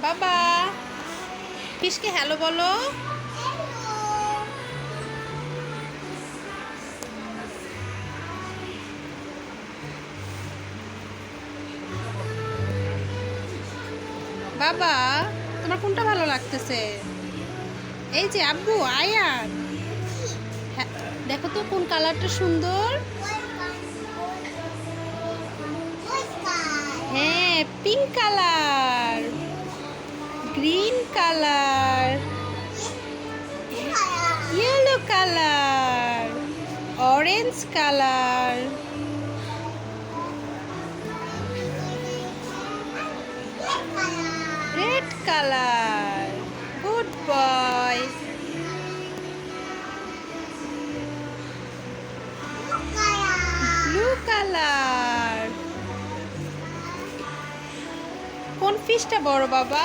বাবা ফিশকে হ্যালো বলো। বাবা তোমার কোনটা ভালো লাগতেছে? এই যে আব্বু আয়ান, হ্যাঁ, দেখো তো কোন কালারটা সুন্দর। হ্যাঁ, pink colour, green colour, yellow colour, orange colour, red colour. Good boy. Blue colour. কোন ফিশটা বড় বাবা?